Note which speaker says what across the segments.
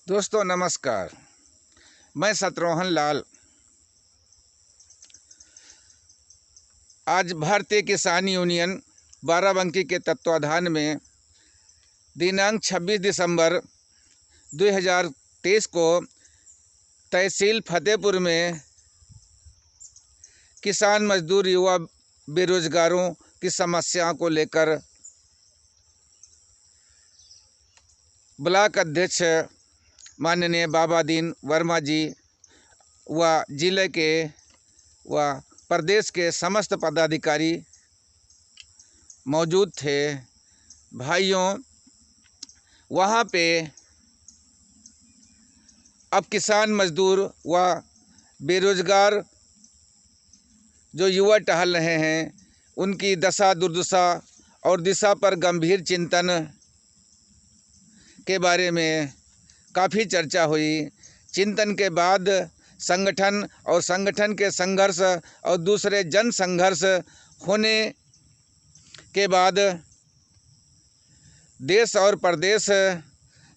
Speaker 1: दोस्तों नमस्कार। मैं शत्रुघ्न लाल आज भारतीय किसान यूनियन बाराबंकी के तत्वाधान में दिनांक 26 दिसंबर 2023 को तहसील फतेहपुर में किसान मजदूर युवा बेरोजगारों की समस्याओं को लेकर ब्लॉक अध्यक्ष माननीय बाबा दीन वर्मा जी व जिले के व प्रदेश के समस्त पदाधिकारी मौजूद थे। भाइयों, वहाँ पे अब किसान मजदूर व बेरोजगार जो युवा टहल रहे हैं, उनकी दशा दुर्दशा और दिशा पर गंभीर चिंतन के बारे में काफ़ी चर्चा हुई। चिंतन के बाद संगठन और संगठन के संघर्ष और दूसरे जन संघर्ष होने के बाद देश और प्रदेश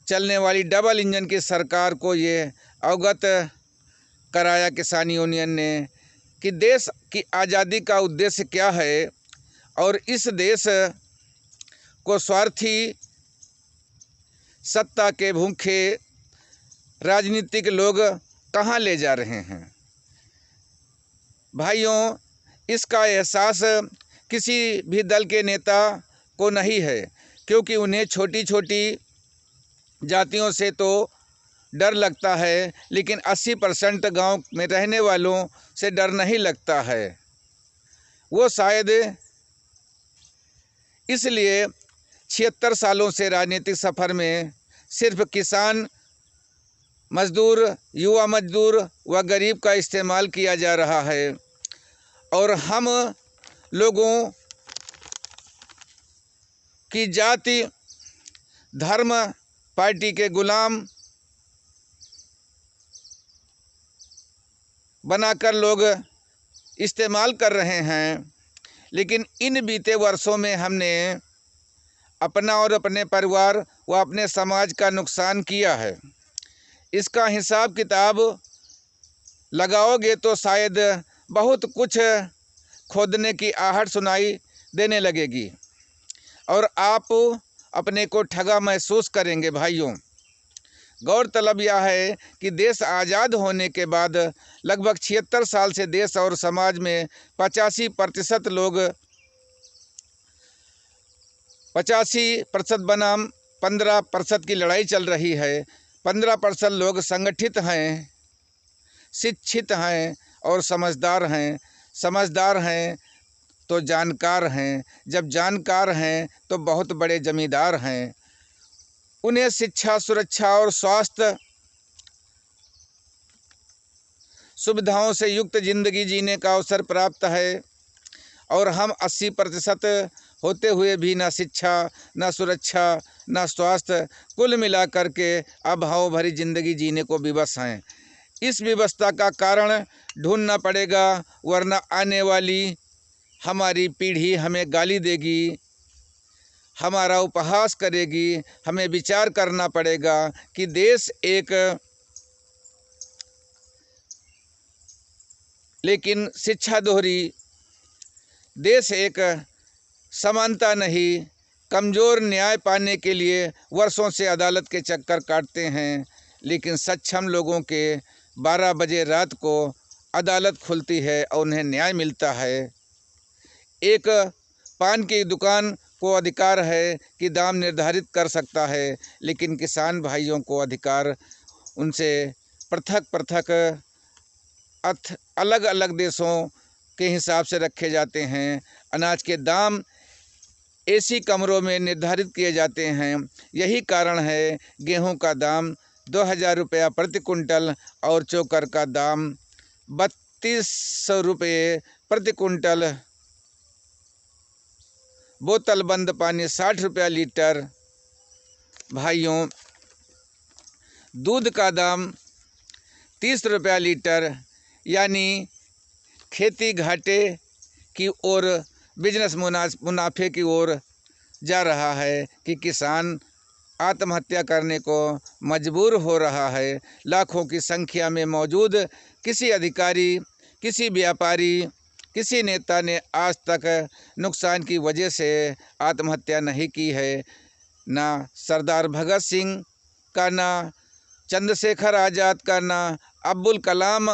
Speaker 1: चलने वाली डबल इंजन की सरकार को ये अवगत कराया किसान यूनियन ने कि देश की आज़ादी का उद्देश्य क्या है और इस देश को स्वार्थी सत्ता के भूखे राजनीतिक लोग कहाँ ले जा रहे हैं। भाइयों, इसका एहसास किसी भी दल के नेता को नहीं है, क्योंकि उन्हें छोटी छोटी जातियों से तो डर लगता है, लेकिन 80% गांव में रहने वालों से डर नहीं लगता है। वो शायद इसलिए 76 सालों से राजनीतिक सफ़र में सिर्फ किसान मजदूर, युवा मजदूर व गरीब का इस्तेमाल किया जा रहा है और हम लोगों की जाति धर्म पार्टी के गुलाम बनाकर लोग इस्तेमाल कर रहे हैं। लेकिन इन बीते वर्षों में हमने अपना और अपने परिवार व अपने समाज का नुकसान किया है। इसका हिसाब किताब लगाओगे तो शायद बहुत कुछ खोदने की आहट सुनाई देने लगेगी और आप अपने को ठगा महसूस करेंगे। भाइयों, गौरतलब यह है कि देश आज़ाद होने के बाद लगभग 76 साल से देश और समाज में 85% लोग 85% बनाम 15% की लड़ाई चल रही है। 15% लोग संगठित हैं, शिक्षित हैं और समझदार हैं। समझदार हैं तो जानकार हैं, जब जानकार हैं तो बहुत बड़े जमींदार हैं। उन्हें शिक्षा, सुरक्षा और स्वास्थ्य सुविधाओं से युक्त जिंदगी जीने का अवसर प्राप्त है और हम 80% होते हुए भी ना शिक्षा, ना सुरक्षा, ना स्वास्थ्य, कुल मिलाकर के अभाव भरी जिंदगी जीने को विवश हैं। इस व्यवस्था का कारण ढूंढना पड़ेगा, वरना आने वाली हमारी पीढ़ी हमें गाली देगी, हमारा उपहास करेगी। हमें विचार करना पड़ेगा कि देश एक लेकिन शिक्षा दोहरी, देश एक समानता नहीं, कमज़ोर न्याय पाने के लिए वर्षों से अदालत के चक्कर काटते हैं, लेकिन सक्षम लोगों के 12 बजे रात को अदालत खुलती है और उन्हें न्याय मिलता है। एक पान की दुकान को अधिकार है कि दाम निर्धारित कर सकता है, लेकिन किसान भाइयों को अधिकार उनसे पृथक पृथक अलग अलग देशों के हिसाब से रखे जाते हैं। अनाज के दाम एसी कमरों में निर्धारित किए जाते हैं। यही कारण है गेहूं का दाम 2000 रुपया प्रति कुंटल और चोकर का दाम 3200 रुपये प्रति कुंटल, बोतल बंद पानी 60 रुपया लीटर। भाइयों, दूध का दाम 30 रुपया लीटर, यानी खेती घाटे की ओर, बिजनेस मुनाफे की ओर जा रहा है कि किसान आत्महत्या करने को मजबूर हो रहा है। लाखों की संख्या में मौजूद किसी अधिकारी, किसी व्यापारी, किसी नेता ने आज तक नुकसान की वजह से आत्महत्या नहीं की है। ना सरदार भगत सिंह का, ना चंद्रशेखर आज़ाद का, ना अब्दुल कलाम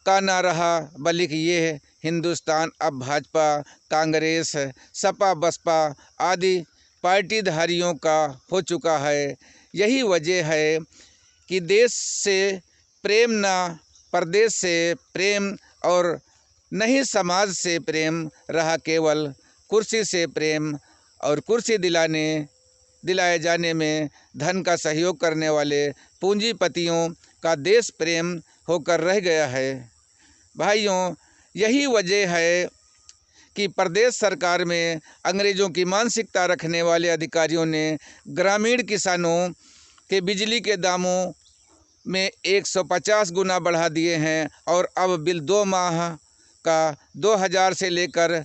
Speaker 1: का ना रहा, बल्कि ये हिंदुस्तान अब भाजपा, कांग्रेस, सपा, बसपा आदि पार्टीधारियों का हो चुका है। यही वजह है कि देश से प्रेम ना प्रदेश से प्रेम और नहीं समाज से प्रेम रहा, केवल कुर्सी से प्रेम और कुर्सी दिलाए जाने में धन का सहयोग करने वाले पूंजीपतियों का देश प्रेम होकर रह गया है। भाइयों, यही वजह है कि प्रदेश सरकार में अंग्रेज़ों की मानसिकता रखने वाले अधिकारियों ने ग्रामीण किसानों के बिजली के दामों में 150 गुना बढ़ा दिए हैं और अब बिल 2 माह का 2000 से लेकर,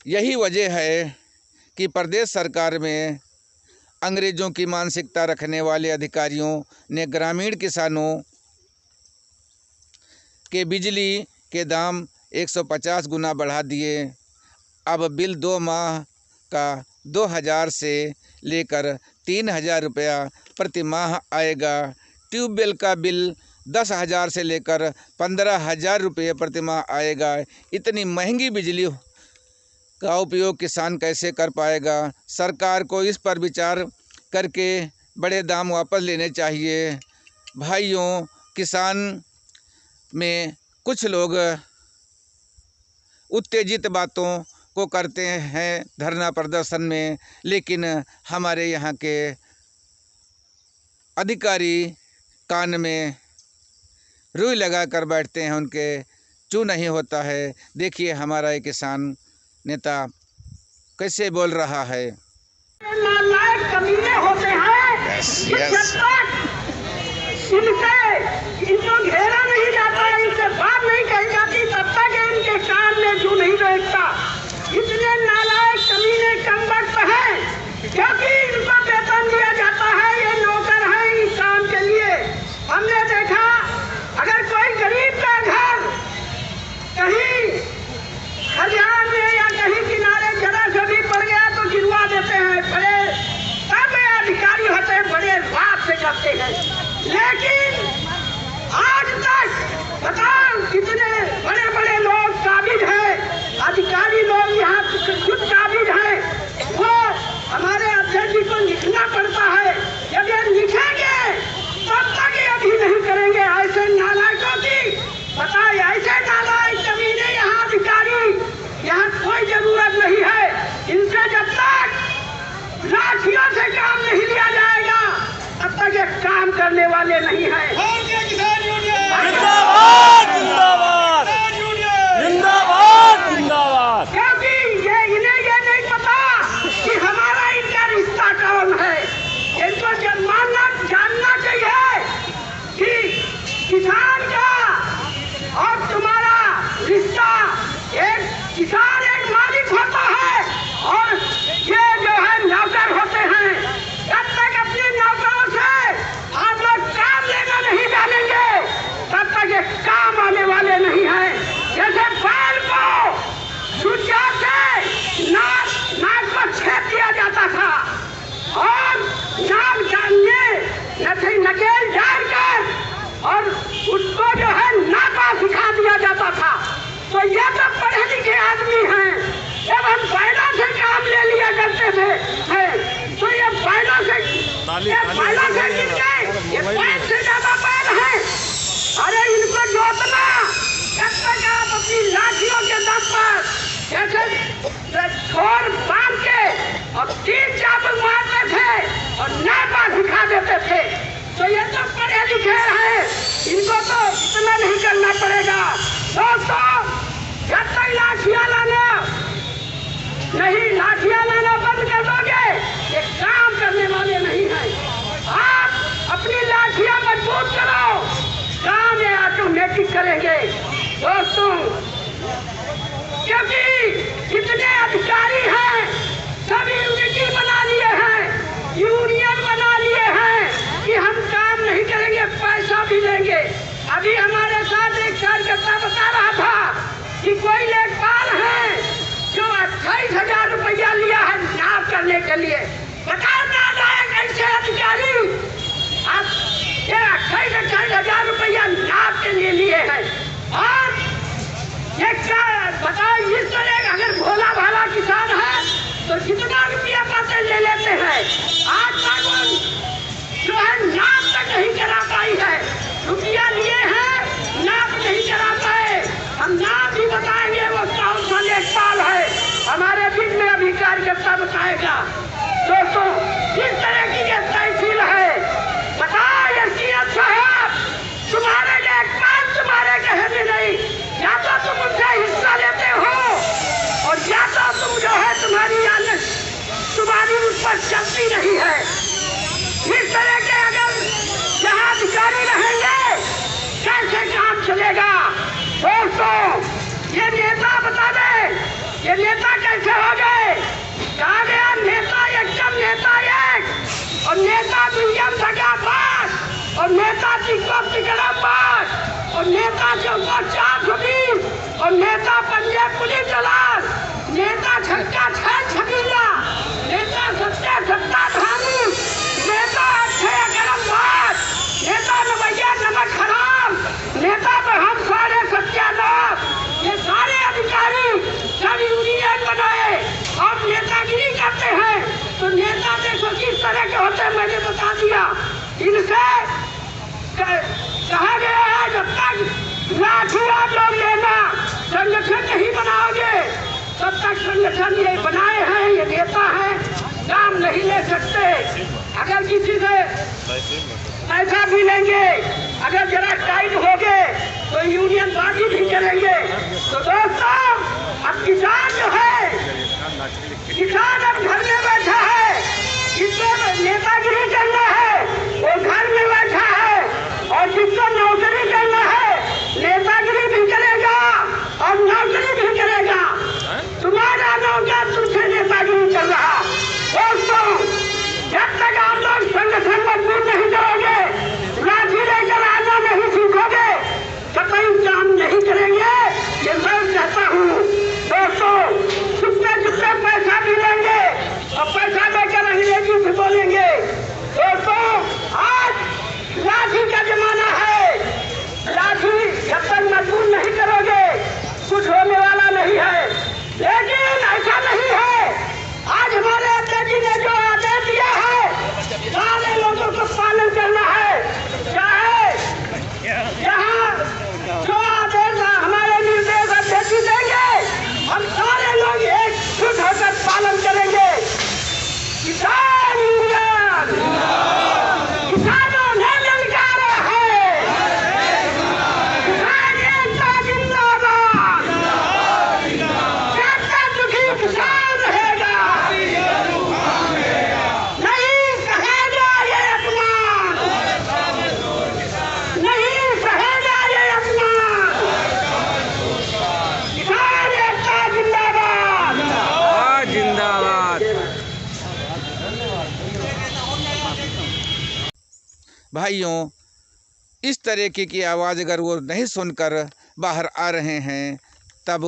Speaker 1: यही वजह है कि प्रदेश सरकार में अंग्रेज़ों की मानसिकता रखने वाले अधिकारियों ने ग्रामीण किसानों के बिजली के दाम 150 गुना बढ़ा दिए। अब बिल 2 माह का 2000 से लेकर 3000 रुपया प्रति माह आएगा। ट्यूबवेल का बिल 10,000 से लेकर 15,000 रुपये प्रति माह आएगा। इतनी महंगी बिजली का उपयोग किसान कैसे कर पाएगा? सरकार को इस पर विचार करके बड़े दाम वापस लेने चाहिए। भाइयों, किसान में कुछ लोग उत्तेजित बातों को करते हैं धरना प्रदर्शन में, लेकिन हमारे यहाँ के अधिकारी कान में रुई लगा कर बैठते हैं, उनके चू नहीं होता है। देखिए हमारा एक किसान नेता कैसे बोल रहा है।
Speaker 2: नालायक कमीने होते हैं। जब तक इनको घेरा नहीं जाता, इनसे बात नहीं कही जाती, तब तक इनके कान में जू नहीं बैठता। इतने नालायक कमीने कमबख्त हैं क्योंकि इनको वेतन दिया जाता है, ये नौकर है इस काम के लिए। हमने देखा अगर कोई गरीब का घर कहीं खलिहान में या कहीं किनारे जरा से भी पड़ गया तो गिरवा देते हैं। बड़े सब अधिकारी होते हैं, बड़े रात से करते हैं। लेकिन आज तक बताओ कितने बड़े बड़े लोग काबिज हैं, अधिकारी लोग यहाँ खुद काबिज हैं। वो हमारे अध्यक्ष जी को लिखना पड़ता है, जब ये लिखेंगे तब तक ये अभी नहीं करेंगे। ऐसे नालायकों की बताइए, ऐसे नालायक कमीने यहाँ अधिकारी, यहाँ कोई जरूरत नहीं है। इनसे जब तक लाठियों से काम नहीं लिया जाएगा तब तक ये काम करने वाले नहीं हैं। क्योंकि इन्हें ये नहीं पता कि हमारा इनका रिश्ता कौन है। इनको जानना चाहिए कि किसान का और तुम्हारा रिश्ता, एक किसान एक मालिक होता है और ये जो है नौकर होते हैं। जब तक अपने नौकरों से आप लोग काम लेना नहीं जानेंगे तब तक ये काम आने वाले नहीं हैं। जैसे बैल को सुइया से नाक को छेद दिया जाता था और नाक जानने नकेल डालकर और उसको जो है नापा सिखा दिया जाता था। तो ये तो पढ़े लिखे आदमी हैं। जब हम बैलों से काम ले लिया करते थे तो ये बैलों से गिर गए, ये बैल से ज्यादा बैल हैं। अरे इनको जोतना, जब तक आप अपनी लाठियों के दम पर जैसे छोर बांध के और 3 चाबुक मारते थे और नापा सिखा देते थे, तो ये तो पढ़े लिखे हैं, इनको तो इतना नहीं करना पड़ेगा। दोस्तों, जब तक लाठियां लाना बंद कर दोगे, ये काम करने वाले नहीं हैं। आप अपनी लाठियां मजबूत करो, काम ये ऑटोमेटिक करेंगे। दोस्तों, क्योंकि जितने अधिकारी हैं सभी उनके बताओ नालायक ऐसे अधिकारी आप ये 28,000 रुपया नाप के लिए हैं और ये क्या बताओ, इस तरह अगर भोला भाला किसान है तो कितना रुपया पाते ले लेते हैं। आज तक वो जो है नाप तक नहीं करा पाई है, रुपया लिए हैं नाप नहीं करा पाए। हम नाम भी बताएंगे वो कौन सा लेखपाल है, हमारे बीच में अभी कार्यकर्ता बताएगा। दोस्तों किस तरह की ये तहसील है, बताओ ये सीएम साहब, तुम्हारे लेखपाल तुम्हारे कहे भी नहीं, या तो तुम उनसे हिस्सा लेते हो और या तो तुम जो है तुम्हारी उस पर चलती नहीं है। इस तरह के अगर यहाँ अधिकारी रहेंगे कैसे काम चलेगा। दोस्तों ये नेता बता दे, ये नेता कैसे हो गए। कहा गया नेता एकदम नेता एक और नेता दुनिया सगाबाद और नेता तिकड़ाबाद और नेता 420 और नेता पंजाब पुलिस दलाल, नेता छक्का छबीला, नेता सत्ताधारी, नेता अक्षय अगरवाल, नेता नवैया नमक हराम, नेता हम सारे सत्यानाश, ये सारे अधिकारी सब यूनियन बनाए और नेतागिरी करते हैं। तो नेता देखो किस तरह के होते हैं, मैंने बता दिया। इनसे कहा गया है जब तक लाठी आप लोग लेना संगठन नहीं बनाओगे तब तक संगठन ये बनाए हैं, ये नेता है, काम नहीं ले सकते। अगर किसी से पैसा भी लेंगे, अगर जरा टाइट हो गए तो यूनियन बाजी भी करेंगे। तो दोस्तों अब किसान जो है, किसान अब घर में बैठा है, जिसको नेतागिरी करना है वो घर में बैठा है और जिसको नौकरी करना है नेतागिरी भी करेगा और नौकरी भी करेगा। तुम्हारा नौकर तुमसे नेतागिरी कर रहा। दोस्तों जब तक आप लोग संगठन मजबूत नहीं करोगे, लाठी लेकर आना नहीं सीखोगे, कतई काम नहीं करेंगे। ये मैं कहता हूँ दोस्तों, चुपके चुपके पैसा भी लेंगे और पैसा लेकर अंग्रेजी से बोलेंगे। दोस्तों आज लाठी का जमाना है, लाठी जब तक मजबूत नहीं करोगे कुछ होने वाला नहीं है। लेकिन ऐसा नहीं है, आज हमारे अध्यक्ष जी ने जो आदेश दिया है सारे लोगों को पालन करना है। चाहे यहाँ जो आदेश हमारे निर्देश अध्यक्ष जी देंगे हम सारे लोग एकजुट होकर पालन करेंगे। किसान यूनियन किसानों ने ललकारा है, किसान एकता जिंदाबाद, जब तक दुखी किसान रहेगा नहीं सहेगा ये अपमान, नहीं सहेगा ये अपमान। किसान एकता जिंदाबाद,
Speaker 3: जिंदाबाद।
Speaker 1: भाइयों इस तरीके की आवाज़ अगर वो नहीं सुनकर बाहर आ रहे हैं तब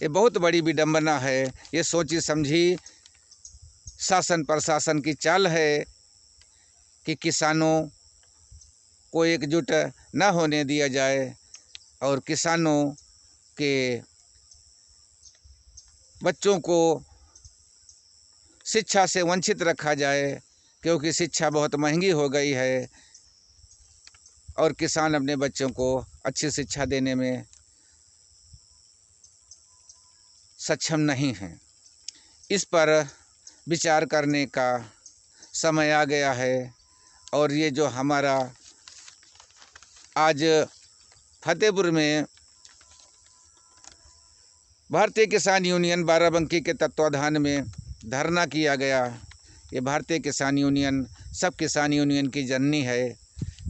Speaker 1: ये बहुत बड़ी विडंबना है। ये सोची समझी शासन प्रशासन की चाल है कि किसानों को एकजुट न होने दिया जाए और किसानों के बच्चों को शिक्षा से वंचित रखा जाए, क्योंकि शिक्षा बहुत महंगी हो गई है और किसान अपने बच्चों को अच्छी शिक्षा देने में सक्षम नहीं हैं। इस पर विचार करने का समय आ गया है और ये जो हमारा आज फतेहपुर में भारतीय किसान यूनियन बाराबंकी के तत्वाधान में धरना किया गया, ये भारतीय किसान यूनियन सब किसान यूनियन की जननी है।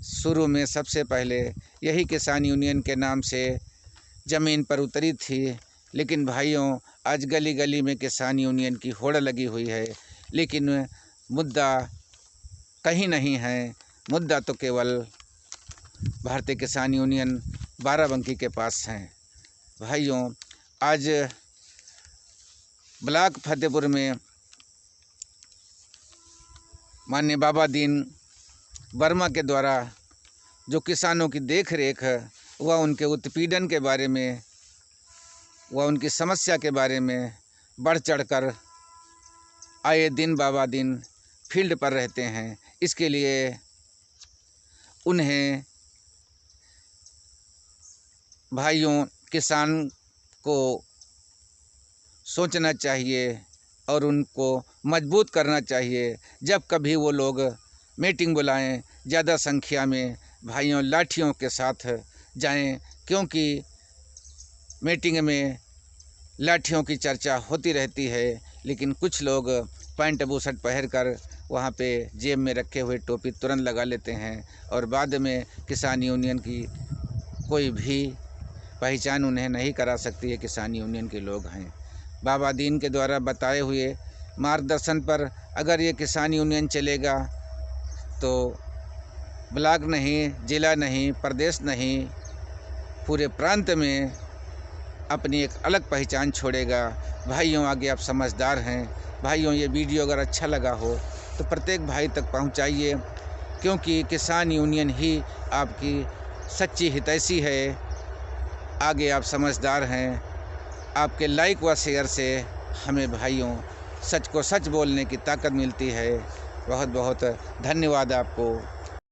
Speaker 1: शुरू में सबसे पहले यही किसान यूनियन के नाम से ज़मीन पर उतरी थी, लेकिन भाइयों आज गली गली में किसान यूनियन की होड़ लगी हुई है, लेकिन मुद्दा कहीं नहीं है। मुद्दा तो केवल भारतीय किसान यूनियन बाराबंकी के पास है। भाइयों आज ब्लॉक फतेहपुर में माननीय बाबा दीन वर्मा के द्वारा जो किसानों की देख रेख व उनके उत्पीड़न के बारे में व उनकी समस्या के बारे में बढ़ चढ़कर आए दिन बाबा दिन फील्ड पर रहते हैं। इसके लिए उन्हें भाइयों किसान को सोचना चाहिए और उनको मजबूत करना चाहिए। जब कभी वो लोग मीटिंग बुलाएं, ज़्यादा संख्या में भाइयों लाठियों के साथ जाएं, क्योंकि मीटिंग में लाठियों की चर्चा होती रहती है, लेकिन कुछ लोग पैंट बूशर्ट पहनकर वहाँ पे जेब में रखे हुए टोपी तुरंत लगा लेते हैं और बाद में किसान यूनियन की कोई भी पहचान उन्हें नहीं करा सकती है किसान यूनियन के लोग हैं। बाबा दीन के द्वारा बताए हुए मार्गदर्शन पर अगर ये किसान यूनियन चलेगा तो ब्लॉक नहीं, ज़िला नहीं, प्रदेश नहीं, पूरे प्रांत में अपनी एक अलग पहचान छोड़ेगा। भाइयों आगे आप समझदार हैं। भाइयों ये वीडियो अगर अच्छा लगा हो तो प्रत्येक भाई तक पहुंचाइए, क्योंकि किसान यूनियन ही आपकी सच्ची हितैषी है। आगे आप समझदार हैं। आपके लाइक व शेयर से हमें भाइयों सच को सच बोलने की ताकत मिलती है। बहुत बहुत धन्यवाद आपको।